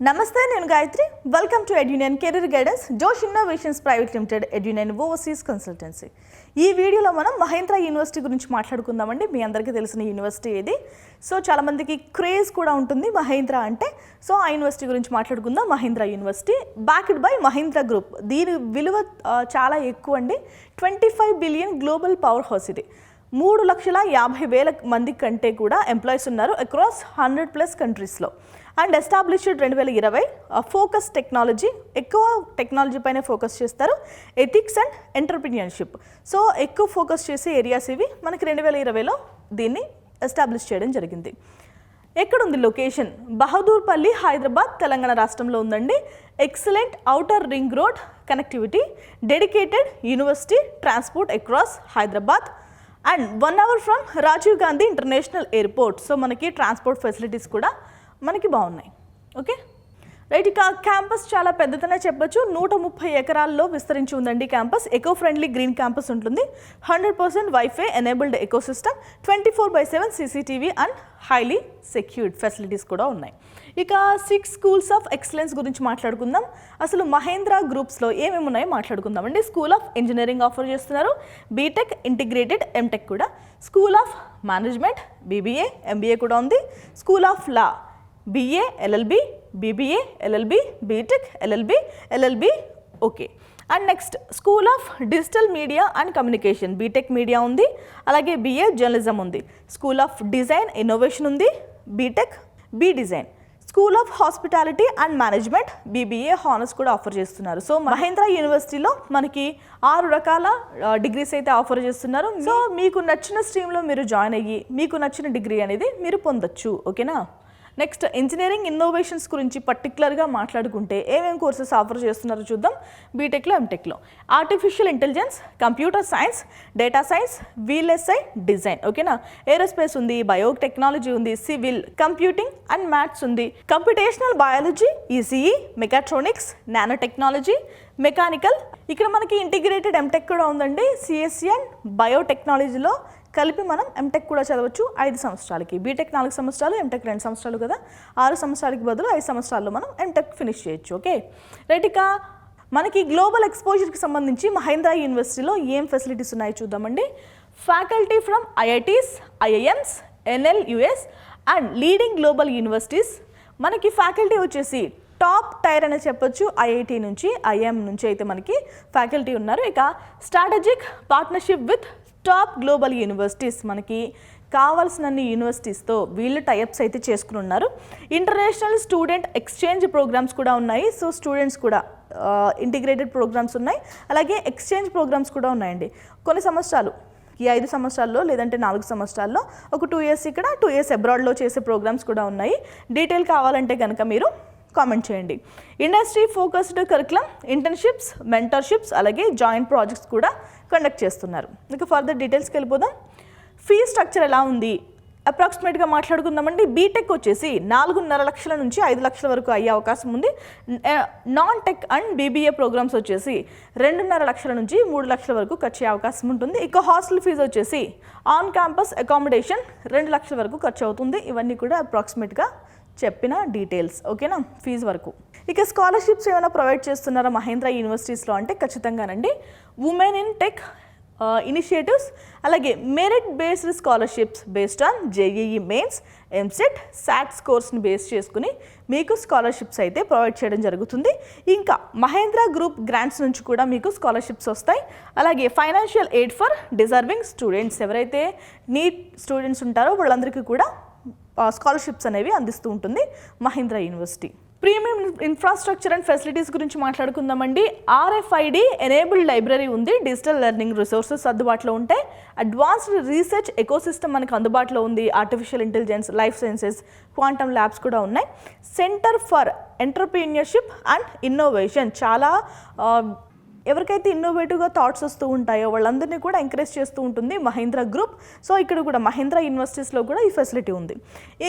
నమస్తే, నేను Gayatri. Welcome to Edunion career guidance, Josh innovations private limited, Edunion overseas consultancy. ఈ వీడియోలో మనం మహేంద్ర యూనివర్సిటీ గురించి మాట్లాడుకుందామండి. మీ అందరికీ తెలిసిన యూనివర్సిటీ ఇది. సో చాలామందికి క్రేజ్ కూడా ఉంటుంది మహేంద్ర అంటే. సో ఆ యూనివర్సిటీ గురించి మాట్లాడుకుందాం. Mahindra university backed by Mahindra group. దీని విలువ చాలా ఎక్కువ అండి. 25 బిలియన్ గ్లోబల్ పవర్ హౌస్ ఇది. 3,50,000 మంది కంటే కూడా ఎంప్లాయీస్ ఉన్నారు అక్రాస్ 100+ కంట్రీస్లో. And established 2020. ఫోకస్ టెక్నాలజీ, ఎక్కువ టెక్నాలజీ పైన ఫోకస్ చేస్తారు. ఎథిక్స్ అండ్ ఎంటర్ప్రెన్యూర్షిప్, సో ఎక్కువ ఫోకస్ చేసే ఏరియాస్ ఇవి. మనకి 2020లో దీన్ని ఎస్టాబ్లిష్ చేయడం జరిగింది. ఎక్కడుంది లొకేషన్? బహదూర్పల్లి, హైదరాబాద్, తెలంగాణ రాష్ట్రంలో ఉందండి. Excellent outer ring road connectivity, dedicated university transport across Hyderabad and 1 hour from Rajiv Gandhi international airport. So మనకి ట్రాన్స్పోర్ట్ ఫెసిలిటీస్ కూడా మనకి బాగున్నాయి. Okay right. ఇక క్యాంపస్ చాలా పెద్దదనే చెప్పొచ్చు. 130 ఎకరాల్లో విస్తరించి ఉందండి campus. Eco friendly green campus ఉంటుంది. 100% wifi enabled ecosystem, 24/7 CCTV and highly secured facilities కూడా ఉన్నాయి. ఇక 6 స్కూల్స్ ఆఫ్ ఎక్సలెన్స్ గురించి మాట్లాడుకుందాం. అసలు మహేంద్ర గ్రూప్స్లో ఏమేమి ఉన్నాయో మాట్లాడుకుందాం అండి. స్కూల్ ఆఫ్ ఇంజనీరింగ్ ఆఫర్ చేస్తున్నారు, బీటెక్, ఇంటిగ్రేటెడ్ ఎంటెక్ కూడా. School of management, BBA, MBA కూడా ఉంది. School of law, BA, LLB, BBA, LLB, BTech, LLB, okay. And next school of digital media and communication, BTech media ఉంది. అలాగే BA journalism ఉంది. School of design innovation ఉంది, BTech, B design. School of hospitality and management, BBA honours కూడా offer చేస్తున్నారు. So Mahindra యూనివర్సిటీలో మనకి 6 రకాల degrees అయితే ఆఫర్ చేస్తున్నారు. సో మీకు నచ్చిన స్ట్రీమ్లో మీరు జాయిన్ అయ్యి మీకు నచ్చిన డిగ్రీ అనేది మీరు పొందొచ్చు. ఓకేనా. నెక్స్ట్ ఇంజనీరింగ్ ఇన్నోవేషన్స్ గురించి పర్టికులర్గా మాట్లాడుకుంటే ఏమేమి కోర్సెస్ ఆఫర్ చేస్తున్నారో చూద్దాం. బీటెక్లో, ఎంటెక్లో artificial intelligence, computer science, data science, VLSI design. ఓకేనా. ఏరోస్పేస్ ఉంది, బయోటెక్నాలజీ ఉంది, సివిల్, కంప్యూటింగ్ అండ్ మ్యాథ్స్ ఉంది. Computational biology, ECE, mechatronics, nano technology, mechanical. ఇక్కడ మనకి ఇంటిగ్రేటెడ్ ఎంటెక్ కూడా ఉందండి. CSE అండ్ బయోటెక్నాలజీలో కలిపి మనం ఎంటెక్ కూడా చదవచ్చు 5 సంవత్సరాలకి. బీటెక్ 4 సంవత్సరాలు, ఎంటెక్ 2 సంవత్సరాలు కదా. 6 సంవత్సరాలకి బదులు 5 సంవత్సరాల్లో మనం ఎంటెక్ ఫినిష్ చేయొచ్చు. Okay right. ఇక మనకి గ్లోబల్ ఎక్స్పోజర్కి సంబంధించి మహేంద్ర యూనివర్సిటీలో ఏం ఫెసిలిటీస్ ఉన్నాయో చూద్దామండి. Faculty from IITs, IIMs, NLUS and leading global universities. మనకి ఫ్యాకల్టీ వచ్చేసి టాప్ టైర్ అని చెప్పొచ్చు. IIT నుంచి, IIM నుంచి అయితే మనకి ఫ్యాకల్టీ ఉన్నారు. ఇక strategic partnership with top global universities, మనకి కావాల్సినన్ని యూనివర్సిటీస్తో వీళ్ళు టైప్స్ అయితే చేసుకుని ఉన్నారు. ఇంటర్నేషనల్ స్టూడెంట్ ఎక్స్చేంజ్ ప్రోగ్రామ్స్ కూడా ఉన్నాయి. సో స్టూడెంట్స్ కూడా ఇంటిగ్రేటెడ్ ప్రోగ్రామ్స్ ఉన్నాయి, అలాగే ఎక్స్చేంజ్ ప్రోగ్రామ్స్ కూడా ఉన్నాయండి. కొన్ని సంవత్సరాలు, ఈ 5 సంవత్సరాల్లో లేదంటే 4 సంవత్సరాల్లో ఒక 2 years ఇక్కడ, 2 years అబ్రాడ్లో చేసే ప్రోగ్రామ్స్ కూడా ఉన్నాయి. డీటెయిల్ కావాలంటే కనుక మీరు కామెంట్ చేయండి. Industry focused curriculum, internships, mentorships, అలాగే జాయింట్ ప్రాజెక్ట్స్ కూడా కండక్ట్ చేస్తున్నారు. ఇక ఫర్దర్ డీటెయిల్స్కి వెళ్ళిపోదాం. ఫీ స్ట్రక్చర్ ఎలా ఉంది అప్రాక్సిమేట్గా మాట్లాడుకుందామండి. బీటెక్ వచ్చేసి 4.5 లక్షల నుంచి 5 లక్షల వరకు అయ్యే అవకాశం ఉంది. Non tech and BBA programmes వచ్చేసి 2.5 లక్షల నుంచి 3 లక్షల వరకు ఖర్చు అయ్యే అవకాశం ఉంటుంది. ఇక హాస్టల్ ఫీజు వచ్చేసి ఆన్ క్యాంపస్ అకామిడేషన్ 2 లక్షల వరకు ఖర్చు అవుతుంది. ఇవన్నీ కూడా అప్రాక్సిమేట్గా చెప్పిన డీటెయిల్స్. ఓకేనా, ఫీజు వరకు. ఇక స్కాలర్షిప్స్ ఏమైనా ప్రొవైడ్ చేస్తున్నారా మహేంద్ర యూనివర్సిటీస్లో అంటే ఖచ్చితంగానండి. ఉమెన్ ఇన్ టెక్ ఇనిషియేటివ్స్, అలాగే merit based scholarships based on JEE mains, MCET, SAT స్కోర్స్ని బేస్ చేసుకుని మీకు స్కాలర్షిప్స్ అయితే ప్రొవైడ్ చేయడం జరుగుతుంది. ఇంకా మహేంద్ర గ్రూప్ గ్రాంట్స్ నుంచి కూడా మీకు స్కాలర్షిప్స్ వస్తాయి. అలాగే financial aid for deserving students, ఎవరైతే నీట్ స్టూడెంట్స్ ఉంటారో వాళ్ళందరికీ కూడా స్కాలర్షిప్స్ అనేవి అందిస్తూ ఉంటుంది Mahindra university. Premium infrastructure and facilities గురించి మాట్లాడుకుందామండి. RFID ఎనేబుల్డ్ లైబ్రరీ ఉంది. డిజిటల్ లెర్నింగ్ రిసోర్సెస్ అందుబాటులో ఉంటాయి. అడ్వాన్స్డ్ రీసెర్చ్ ఎకోసిస్టమ్ మనకు అందుబాటులో ఉంది. Artificial intelligence, life sciences, quantum labs కూడా ఉన్నాయి. Centre for entrepreneurship and innovation, చాలా ఎవరికైతే ఇన్నోవేటివ్గా థాట్స్ వస్తూ ఉంటాయో వాళ్ళందరినీ కూడా ఎంకరేజ్ చేస్తూ ఉంటుంది మహేంద్ర గ్రూప్. సో ఇక్కడ కూడా మహేంద్ర యూనివర్సిటీస్లో కూడా ఈ ఫెసిలిటీ ఉంది.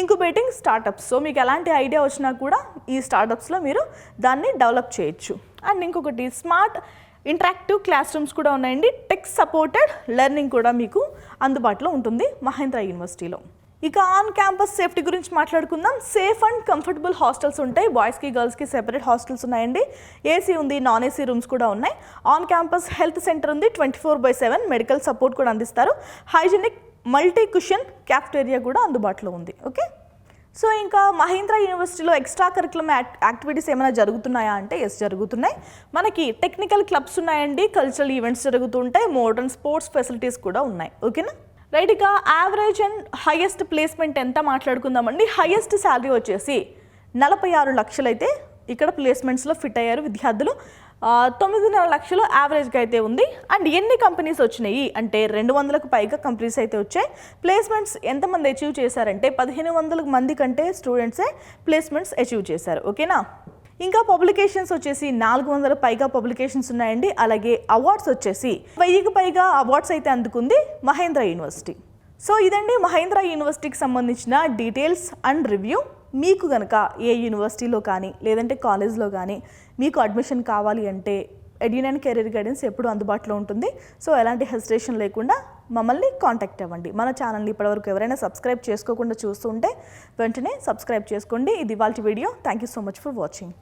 ఇంక్యుబేటింగ్ స్టార్టప్స్, సో మీకు ఎలాంటి ఐడియా వచ్చినా కూడా ఈ స్టార్టప్స్లో మీరు దాన్ని డెవలప్ చేయొచ్చు. అండ్ ఇంకొకటి స్మార్ట్ ఇంటరాక్టివ్ క్లాస్ రూమ్స్ కూడా ఉన్నాయండి. టెక్ సపోర్టెడ్ లెర్నింగ్ కూడా మీకు అందుబాటులో ఉంటుంది మహేంద్ర యూనివర్సిటీలో. ఇక ఆన్ క్యాంపస్ సేఫ్టీ గురించి మాట్లాడుకుందాం. సేఫ్ అండ్ కంఫర్టబుల్ హాస్టల్స్ ఉంటాయి. బాయ్స్కి గర్ల్స్కి సెపరేట్ హాస్టల్స్ ఉన్నాయండి. ఏసీ ఉంది, నాన్ ఏసీ రూమ్స్ కూడా ఉన్నాయి. ఆన్ క్యాంపస్ హెల్త్ సెంటర్ ఉంది, 24/7 మెడికల్ సపోర్ట్ కూడా అందిస్తారు. హైజీనిక్ మల్టీ కుషన్ క్యాఫ్టేరియా కూడా అందుబాటులో ఉంది. ఓకే, సో ఇంకా మహీంద్రా యూనివర్సిటీలో ఎక్స్ట్రా కరికులం యాక్టివిటీస్ ఏమైనా జరుగుతున్నాయా అంటే ఎస్ జరుగుతున్నాయి. మనకి టెక్నికల్ క్లబ్స్ ఉన్నాయండి, కల్చరల్ ఈవెంట్స్ జరుగుతుంటాయి, మోడర్న్ స్పోర్ట్స్ ఫెసిలిటీస్ కూడా ఉన్నాయి. ఓకేనా, రైట్. ఇక యావరేజ్ అండ్ హైయెస్ట్ ప్లేస్మెంట్ ఎంత మాట్లాడుకుందామండి. హైయెస్ట్ శాలరీ వచ్చేసి 46 లక్షలు అయితే ఇక్కడ ప్లేస్మెంట్స్లో ఫిట్ అయ్యారు విద్యార్థులు. 9.5 లక్షలు యావరేజ్గా అయితే ఉంది. అండ్ ఎన్ని కంపెనీస్ వచ్చినాయి అంటే 200కు పైగా కంపెనీస్ అయితే వచ్చాయి. ప్లేస్మెంట్స్ ఎంతమంది అచీవ్ చేశారంటే 1500 మంది కంటే స్టూడెంట్సే ప్లేస్మెంట్స్ అచీవ్ చేశారు. ఓకేనా, ఇంకా పబ్లికేషన్స్ వచ్చేసి 400 పైగా పబ్లికేషన్స్ ఉన్నాయండి. అలాగే అవార్డ్స్ వచ్చేసి 1000కి పైగా అవార్డ్స్ అయితే అందుకుంది మహేంద్ర యూనివర్సిటీ. సో ఇదండి మహేంద్ర యూనివర్సిటీకి సంబంధించిన డీటెయిల్స్ అండ్ రివ్యూ. మీకు కనుక ఏ యూనివర్సిటీలో కానీ లేదంటే కాలేజ్లో కానీ మీకు అడ్మిషన్ కావాలి అంటే ఎడ్యునైన్ కెరీర్ గైడెన్స్ ఎప్పుడు అందుబాటులో ఉంటుంది. సో ఎలాంటి హెసిటేషన్ లేకుండా మమ్మల్ని కాంటాక్ట్ అవ్వండి. మన ఛానల్ని ఇప్పటివరకు ఎవరైనా సబ్స్క్రైబ్ చేసుకోకుండా చూస్తుంటే వెంటనే సబ్స్క్రైబ్ చేసుకోండి. ఇది ఇవాల్టి video. Thank you so much for watching.